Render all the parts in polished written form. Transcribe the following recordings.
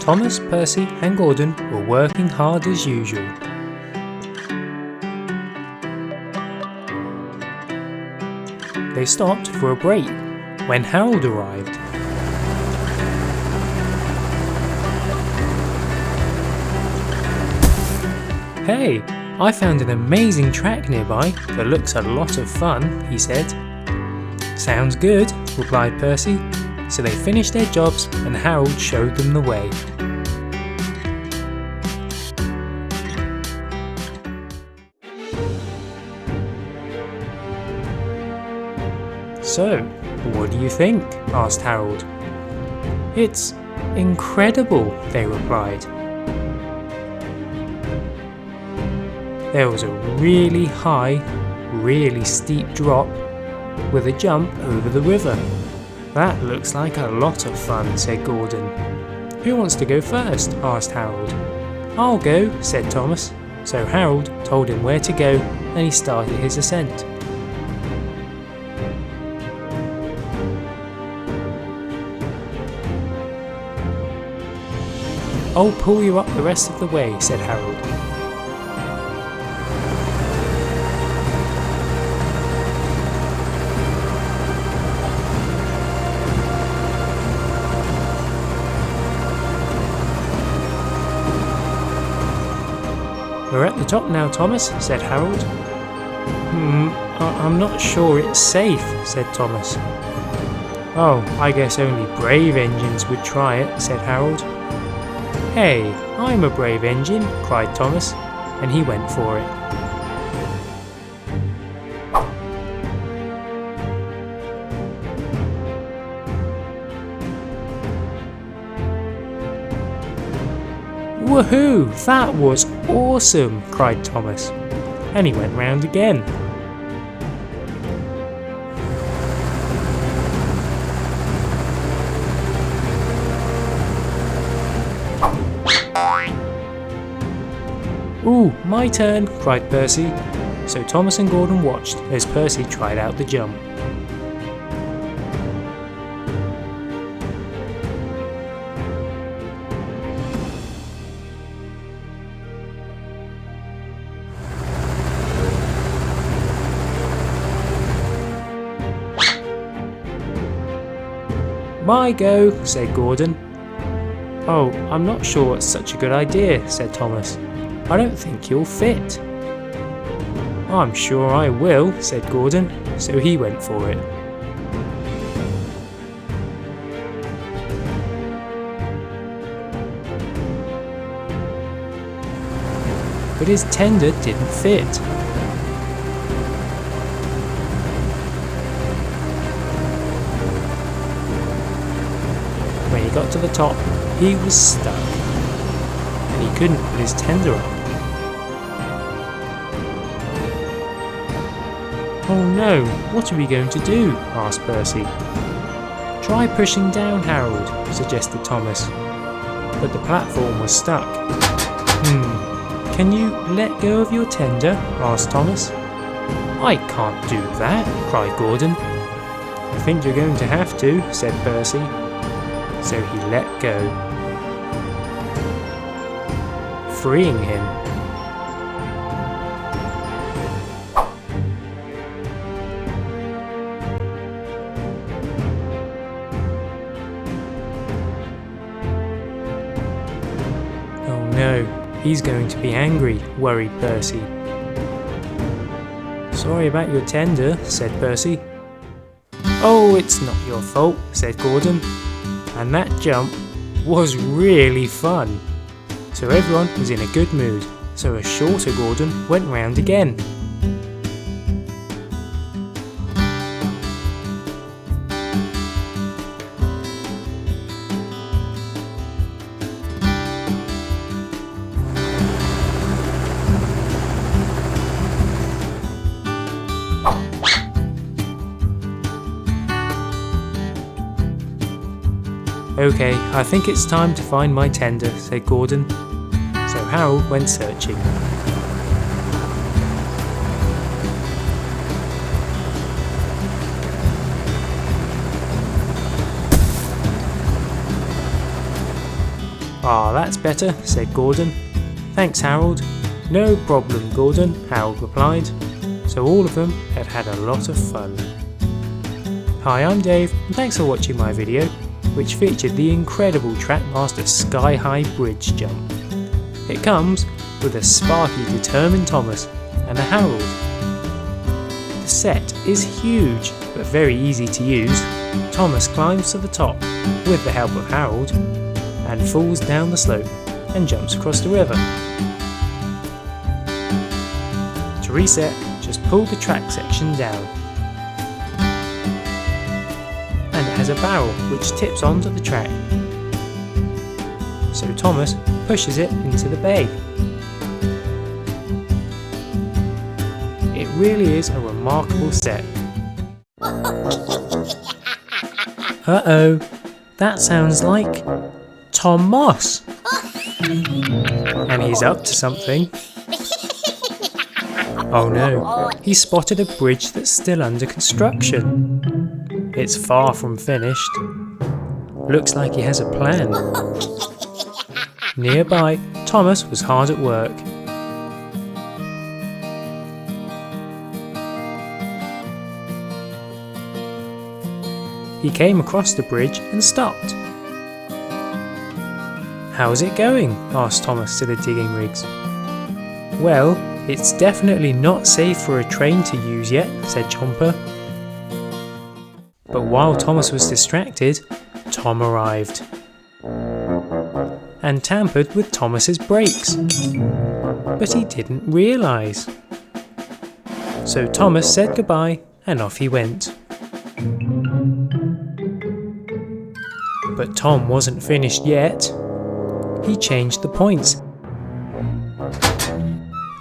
Thomas, Percy and Gordon were working hard as usual. They stopped for a break when Harold arrived. "Hey, I found an amazing track nearby that looks a lot of fun," he said. "Sounds good," replied Percy. So they finished their jobs and Harold showed them the way. "So, what do you think?" asked Harold. "It's incredible," they replied. There was a really high, really steep drop with a jump over the river. "That looks like a lot of fun," said Gordon. "Who wants to go first?" asked Harold. "I'll go," said Thomas. So Harold told him where to go and he started his ascent. "I'll pull you up the rest of the way," said Harold. "We're at the top now, Thomas," said Harold. I'm not sure it's safe," said Thomas. "Oh, I guess only brave engines would try it," said Harold. "Hey, I'm a brave engine," cried Thomas, and he went for it. "Woohoo! That was awesome!" cried Thomas, and he went round again. "Ooh, my turn!" cried Percy. So Thomas and Gordon watched as Percy tried out the jump. "My go," said Gordon. "Oh, I'm not sure it's such a good idea," said Thomas. "I don't think you'll fit." "I'm sure I will," said Gordon, so he went for it. But his tender didn't fit. When he got to the top, he was stuck, and he couldn't put his tender up. "Oh no, what are we going to do?" asked Percy. "Try pushing down, Harold," suggested Thomas. But the platform was stuck. "Can you let go of your tender?" asked Thomas. "I can't do that," cried Gordon. "I think you're going to have to," said Percy. So he let go, freeing him. "Oh no, he's going to be angry," worried Percy. "Sorry about your tender," said Percy. "Oh, it's not your fault," said Gordon. And that jump was really fun. So everyone was in a good mood, so a shorter Gordon went round again. "Okay, I think it's time to find my tender," said Gordon. So Harold went searching. "Ah, that's better," said Gordon. "Thanks, Harold." "No problem, Gordon," Harold replied. So all of them had had a lot of fun. Hi, I'm Dave, and thanks for watching my video, which featured the incredible Trackmaster Sky High Bridge Jump. It comes with a sparky, determined Thomas and a Harold. The set is huge, but very easy to use. Thomas climbs to the top with the help of Harold and falls down the slope and jumps across the river. To reset, just pull the track section down. And it has a barrel which tips onto the track. So Thomas pushes it into the bay. It really is a remarkable set. Uh-oh, that sounds like Tom Moss. And he's up to something. Oh no, he spotted a bridge that's still under construction. It's far from finished. Looks like he has a plan. Nearby, Thomas was hard at work. He came across the bridge and stopped. "How's it going?" asked Thomas to the digging rigs. "Well, it's definitely not safe for a train to use yet," said Chomper. But while Thomas was distracted, Tom arrived and tampered with Thomas's brakes. But he didn't realise. So Thomas said goodbye and off he went. But Tom wasn't finished yet. He changed the points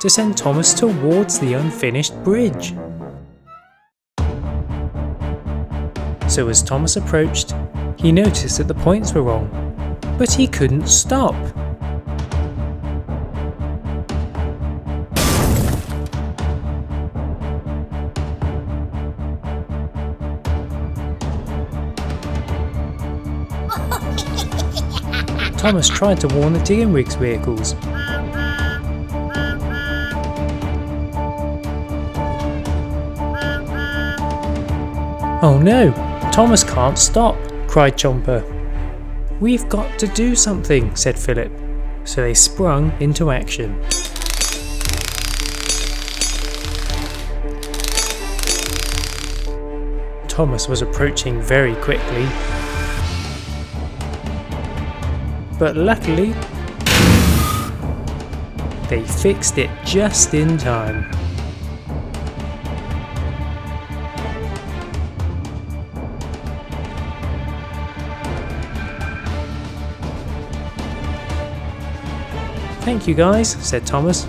to send Thomas towards the unfinished bridge. So as Thomas approached, he noticed that the points were wrong, but he couldn't stop. Thomas tried to warn the digging rigs vehicles. "Oh no, Thomas can't stop," cried Chomper. "We've got to do something," said Philip. So they sprung into action. Thomas was approaching very quickly. But luckily, they fixed it just in time. "Thank you guys," said Thomas,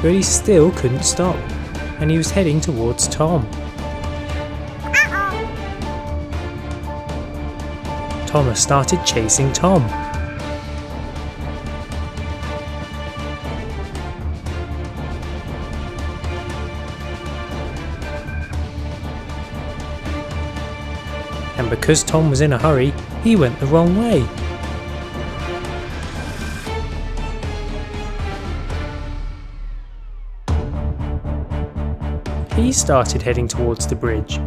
but he still couldn't stop, and he was heading towards Tom. Thomas started chasing Tom. And because Tom was in a hurry, he went the wrong way. He started heading towards the bridge.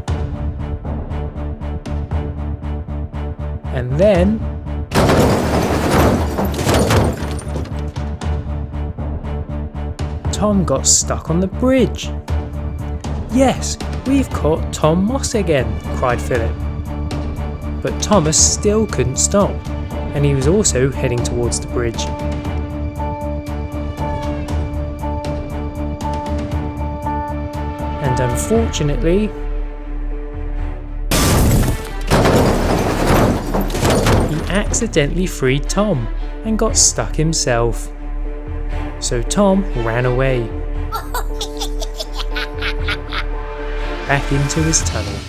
And then Tom got stuck on the bridge. "Yes, we've caught Tom Moss again," cried Philip. But Thomas still couldn't stop, and he was also heading towards the bridge. And unfortunately, he accidentally freed Tom and got stuck himself. So Tom ran away back into his tunnel.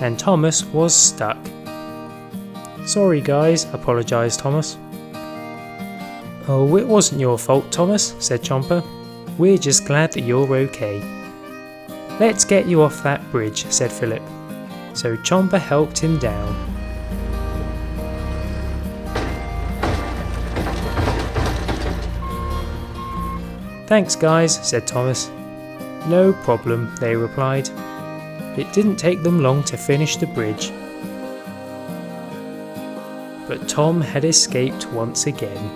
And Thomas was stuck. "Sorry guys," apologised Thomas. "Oh, it wasn't your fault, Thomas," said Chomper. "We're just glad that you're okay." "Let's get you off that bridge," said Philip. So Chomper helped him down. "Thanks guys," said Thomas. "No problem," they replied. It didn't take them long to finish the bridge. But Tom had escaped once again.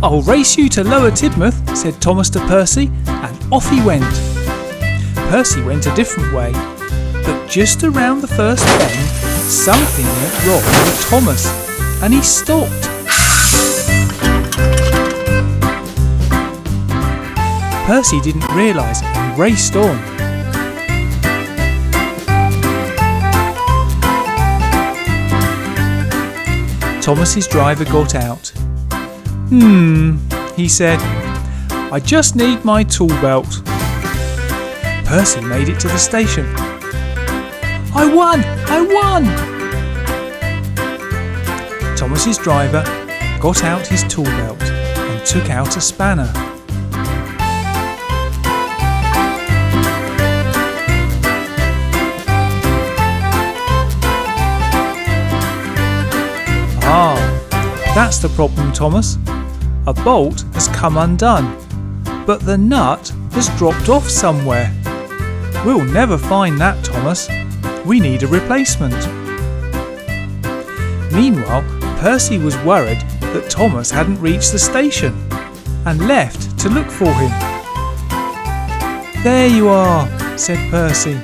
"I'll race you to Lower Tidmouth," said Thomas to Percy, and off he went. Percy went a different way, but just around the first bend, something went wrong with Thomas, and he stopped. Percy didn't realise and raced on. Thomas's driver got out. He said, "I just need my tool belt." Percy made it to the station. I won! Thomas's driver got out his tool belt and took out a spanner. That's the problem, Thomas. A bolt has come undone, but the nut has dropped off somewhere. We'll never find that, Thomas. We need a replacement. Meanwhile, Percy was worried that Thomas hadn't reached the station and left to look for him. "There you are," said Percy.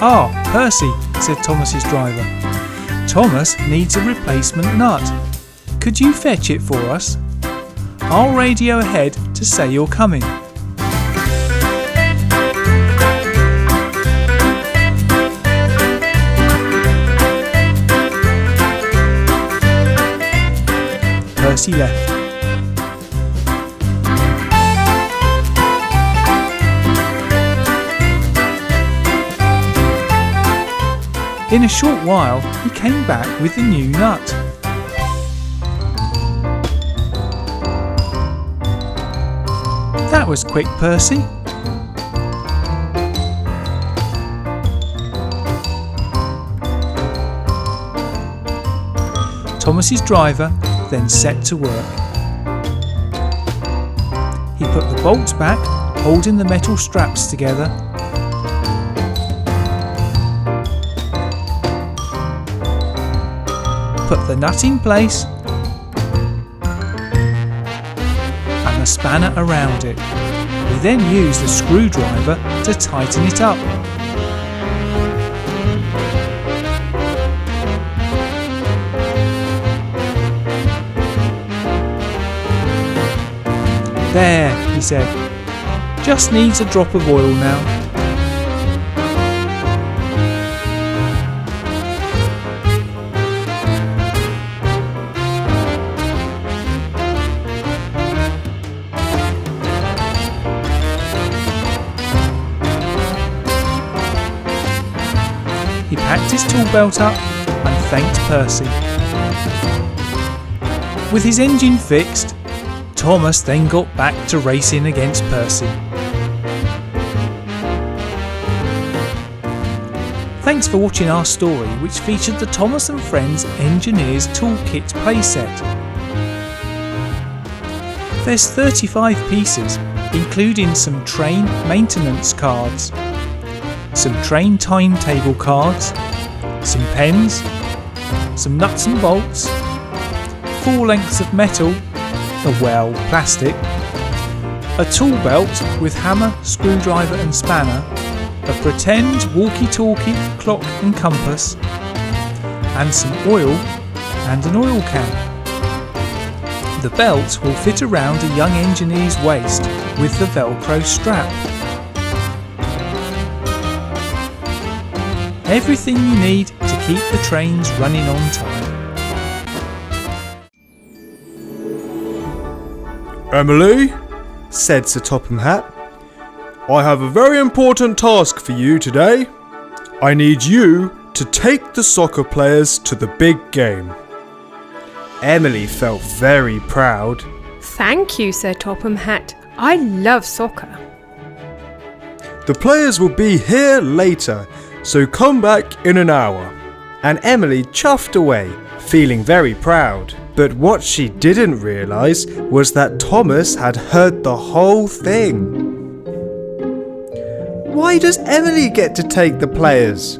"Ah, Percy," said Thomas's driver. "Thomas needs a replacement nut. Could you fetch it for us? I'll radio ahead to say you're coming." Percy left. In a short while, he came back with the new nut. "That was quick, Percy." Thomas's driver then set to work. He put the bolts back, holding the metal straps together. Put the nut in place and the spanner around it. He then used the screwdriver to tighten it up. "There," he said. "Just needs a drop of oil now." He packed his tool belt up and thanked Percy. With his engine fixed, Thomas then got back to racing against Percy. Thanks for watching our story, which featured the Thomas and Friends Engineers Toolkit playset. There's 35 pieces, including some train maintenance cards, some train timetable cards, some pens, some nuts and bolts, 4 lengths of metal, plastic, a tool belt with hammer, screwdriver and spanner, a pretend walkie-talkie, clock and compass, and some oil and an oil can. The belt will fit around a young engineer's waist with the Velcro strap. Everything you need to keep the trains running on time. "Emily," said Sir Topham Hatt, "I have a very important task for you today. I need you to take the soccer players to the big game." Emily felt very proud. "Thank you, Sir Topham Hatt. I love soccer." "The players will be here later, so come back in an hour." And Emily chuffed away, feeling very proud. But what she didn't realise was that Thomas had heard the whole thing. Why does Emily get to take the players?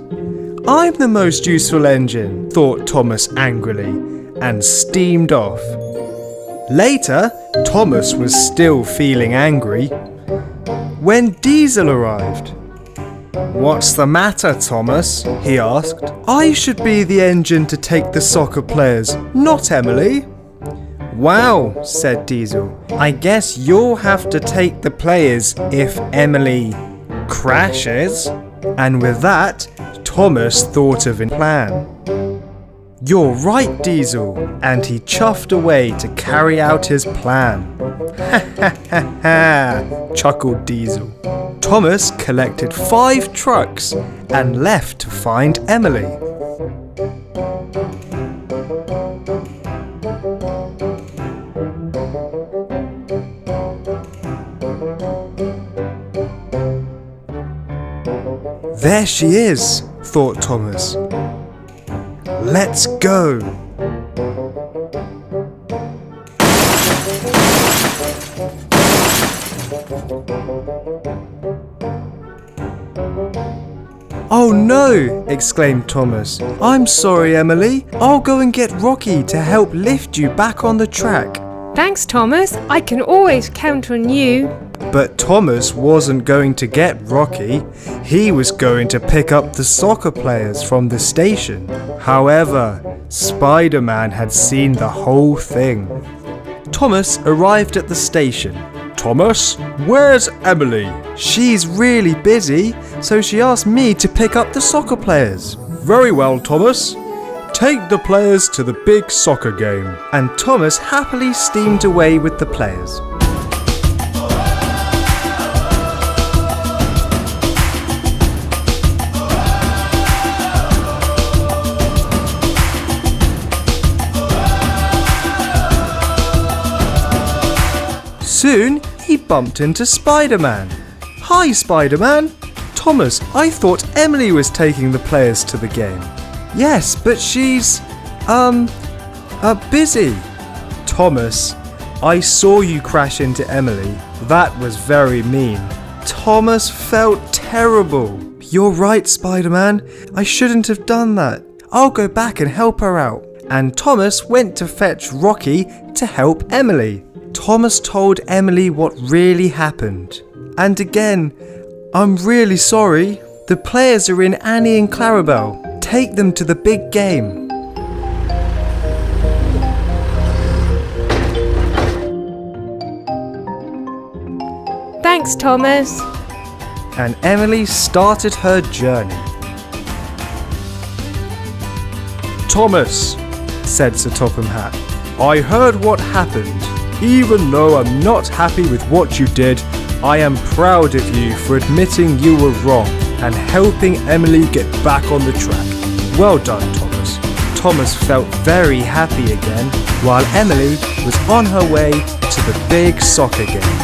I'm the most useful engine, thought Thomas angrily, and steamed off. Later, Thomas was still feeling angry when Diesel arrived. "What's the matter, Thomas?" he asked. "I should be the engine to take the soccer players, not Emily." "Wow," said Diesel. "I guess you'll have to take the players if Emily crashes." And with that, Thomas thought of a plan. "You're right, Diesel," and he chuffed away to carry out his plan. "Ha ha ha ha," chuckled Diesel. Thomas collected 5 trucks and left to find Emily. "There she is," thought Thomas. "Let's go." "Oh no!" exclaimed Thomas. "I'm sorry, Emily. I'll go and get Rocky to help lift you back on the track." Thanks, Thomas. I can always count on you. But Thomas wasn't going to get Rocky. He was going to pick up the soccer players from the station. However, Spider-Man had seen the whole thing. Thomas arrived at the station. "Thomas, where's Emily?" "She's really busy, so she asked me to pick up the soccer players." "Very well, Thomas. Take the players to the big soccer game." And Thomas happily steamed away with the players. Soon, he bumped into Spider-Man. "Hi, Spider-Man." "Thomas, I thought Emily was taking the players to the game." "Yes, but she's, busy." "Thomas, I saw you crash into Emily. That was very mean." Thomas felt terrible. "You're right, Spider-Man. I shouldn't have done that. I'll go back and help her out." And Thomas went to fetch Rocky to help Emily. Thomas told Emily what really happened. "And again, I'm really sorry. The players are in Annie and Clarabelle. Take them to the big game." Thanks, Thomas. And Emily started her journey. "Thomas," said Sir Topham Hatt, "I heard what happened. Even though I'm not happy with what you did, I am proud of you for admitting you were wrong and helping Emily get back on the track. Well done, Thomas." Thomas felt very happy again while Emily was on her way to the big soccer game.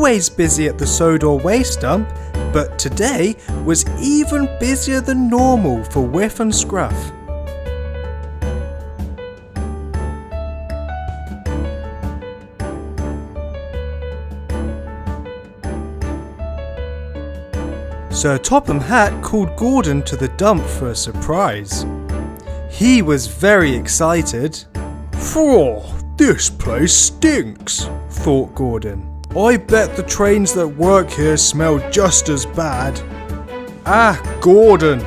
always busy at the Sodor waste dump, but today was even busier than normal for Whiff and Scruff. Sir Topham Hatt called Gordon to the dump for a surprise. He was very excited. "Phew, this place stinks," thought Gordon. "I bet the trains that work here smell just as bad." "Ah, Gordon,"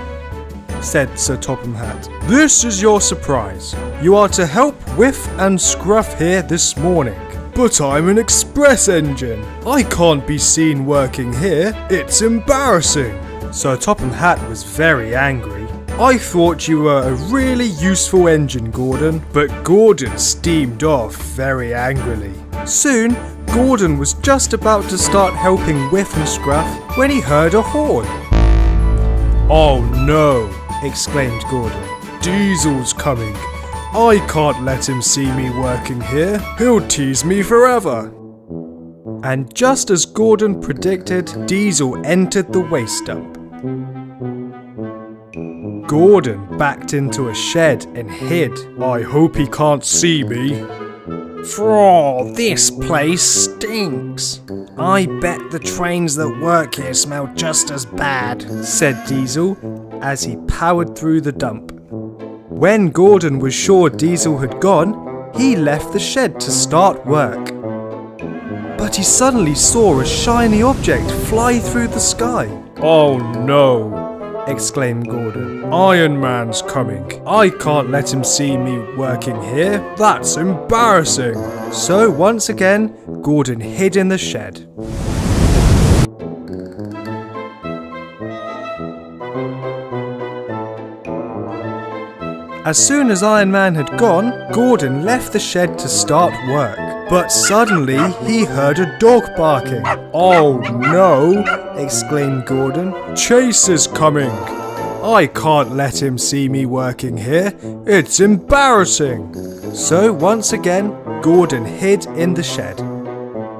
said Sir Topham Hatt, "this is your surprise. You are to help Whiff and Scruff here this morning. But I'm an express engine. I can't be seen working here. It's embarrassing." Sir Topham Hatt was very angry. "I thought you were a really useful engine, Gordon." But Gordon steamed off very angrily. Soon, Gordon was just about to start helping Whiff and Scruff when he heard a horn. "Oh no," exclaimed Gordon. "Diesel's coming. I can't let him see me working here. He'll tease me forever." And just as Gordon predicted, Diesel entered the waste dump. Gordon backed into a shed and hid. "I hope he can't see me." "Phew, this place stinks. I bet the trains that work here smell just as bad," said Diesel as he powered through the dump. When Gordon was sure Diesel had gone, he left the shed to start work. But he suddenly saw a shiny object fly through the sky. "Oh no," exclaimed Gordon. "Iron Man's coming. I can't let him see me working here. That's embarrassing." So once again, Gordon hid in the shed. As soon as Iron Man had gone, Gordon left the shed to start work. But suddenly he heard a dog barking. "Oh no," exclaimed Gordon. "Chase is coming. I can't let him see me working here. It's embarrassing." So once again, Gordon hid in the shed.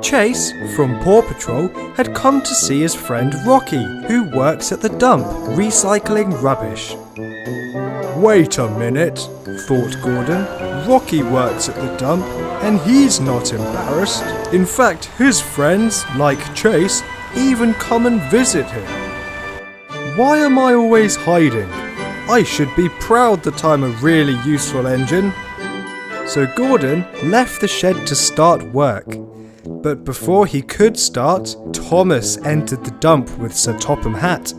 Chase, from Paw Patrol, had come to see his friend Rocky, who works at the dump, recycling rubbish. "Wait a minute," thought Gordon. "Rocky works at the dump, and he's not embarrassed. In fact, his friends, like Chase, even come and visit him. Why am I always hiding? I should be proud that I'm a really useful engine." So Gordon left the shed to start work. But before he could start, Thomas entered the dump with Sir Topham Hatt.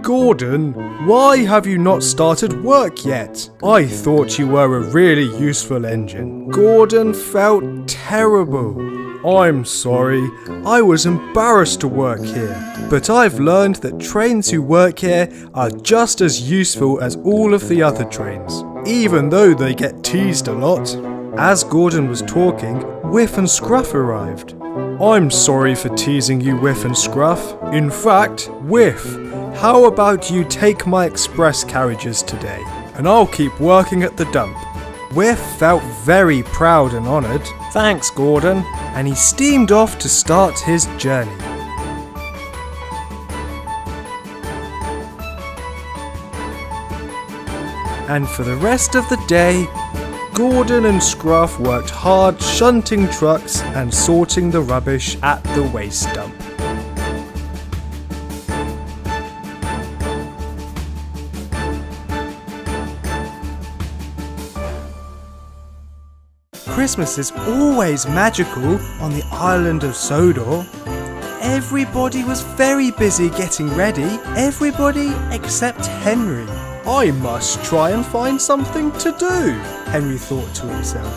"Gordon, why have you not started work yet? I thought you were a really useful engine." Gordon felt terrible. "I'm sorry, I was embarrassed to work here. But I've learned that trains who work here are just as useful as all of the other trains, even though they get teased a lot." As Gordon was talking, Whiff and Scruff arrived. "I'm sorry for teasing you, Whiff and Scruff. In fact, Whiff, how about you take my express carriages today, and I'll keep working at the dump." Whiff felt very proud and honoured. "Thanks, Gordon," and he steamed off to start his journey. And for the rest of the day, Gordon and Scruff worked hard shunting trucks and sorting the rubbish at the waste dump. Christmas is always magical on the island of Sodor. Everybody was very busy getting ready, everybody except Henry. "I must try and find something to do," Henry thought to himself.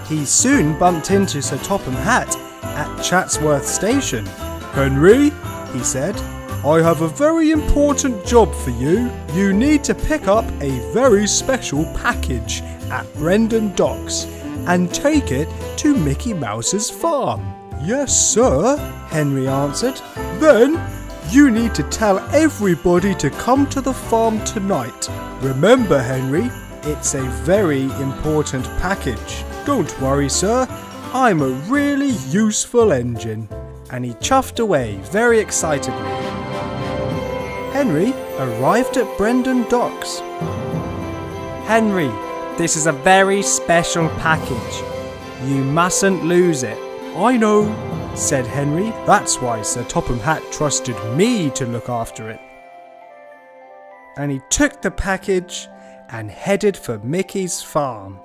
He soon bumped into Sir Topham Hatt at Chatsworth Station. "Henry," he said, "I have a very important job for you. You need to pick up a very special package at Brendon Docks and take it to Mickey Mouse's farm." "Yes, sir," Henry answered. "Then you need to tell everybody to come to the farm tonight. Remember, Henry, it's a very important package." "Don't worry, sir. I'm a really useful engine. And he chuffed away very excitedly. Henry arrived at Brendon Docks. Henry, this is a very special package. You mustn't lose it. I know, said Henry. That's why Sir Topham Hatt trusted me to look after it. And he took the package and headed for Mickey's farm.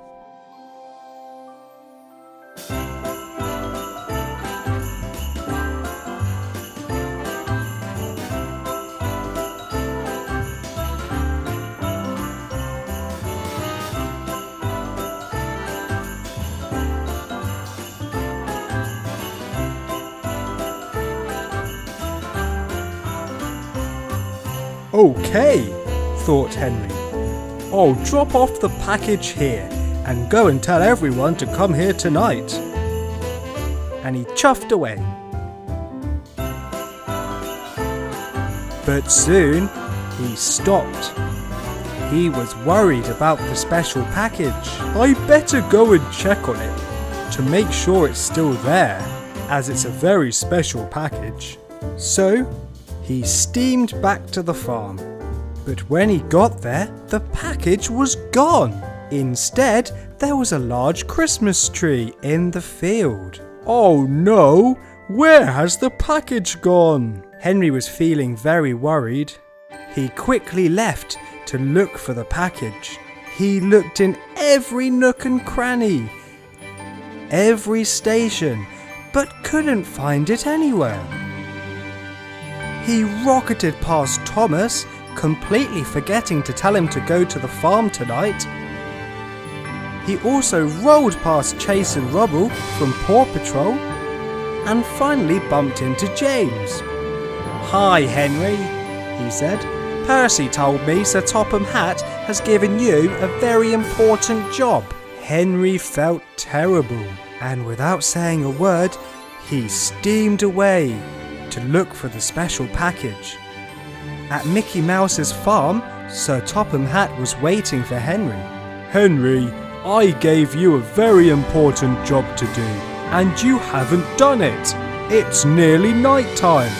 Okay, thought Henry. I'll drop off the package here and go and tell everyone to come here tonight. And he chuffed away. But soon he stopped. He was worried about the special package. I better go and check on it to make sure it's still there, as it's a very special package. So he steamed back to the farm, but when he got there, the package was gone. Instead, there was a large Christmas tree in the field. Oh no, where has the package gone? Henry was feeling very worried. He quickly left to look for the package. He looked in every nook and cranny, every station, but couldn't find it anywhere. He rocketed past Thomas, completely forgetting to tell him to go to the farm tonight. He also rolled past Chase and Rubble from Paw Patrol, and finally bumped into James. Hi Henry, he said. Percy told me Sir Topham Hatt has given you a very important job. Henry felt terrible, and without saying a word, he steamed away to look for the special package. At Mickey Mouse's farm, Sir Topham Hatt was waiting for Henry. Henry, I gave you a very important job to do, and you haven't done it. It's nearly night time,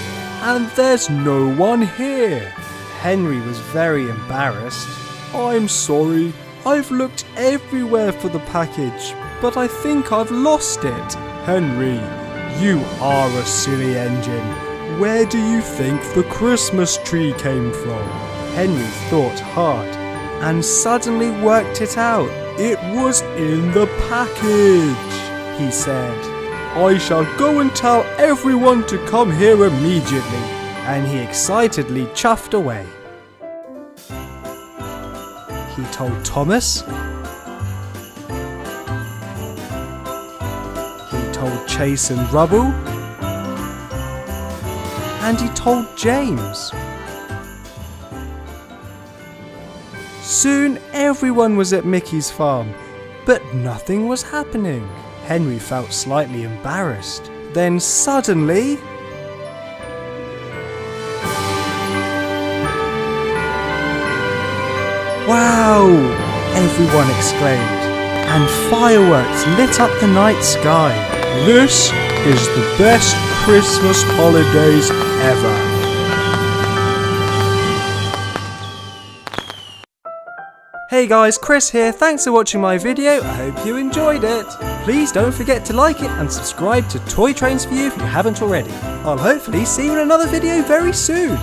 and there's no one here. Henry was very embarrassed. I'm sorry, I've looked everywhere for the package, but I think I've lost it. Henry, you are a silly engine. Where do you think the Christmas tree came from? Henry thought hard and suddenly worked it out. It was in the package, he said. I shall go and tell everyone to come here immediately. And he excitedly chuffed away. He told Thomas. He told Chase and Rubble. And he told James. Soon everyone was at Mickey's farm, but nothing was happening. Henry felt slightly embarrassed. Then suddenly, wow! Everyone exclaimed, and fireworks lit up the night sky. This is the best Christmas holidays ever. Hey guys, Chris here. Thanks for watching my video. I hope you enjoyed it. Please don't forget to like it and subscribe to Toy Trains for You if you haven't already. I'll hopefully see you in another video very soon.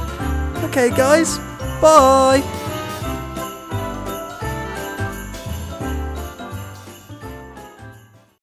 Okay guys, bye!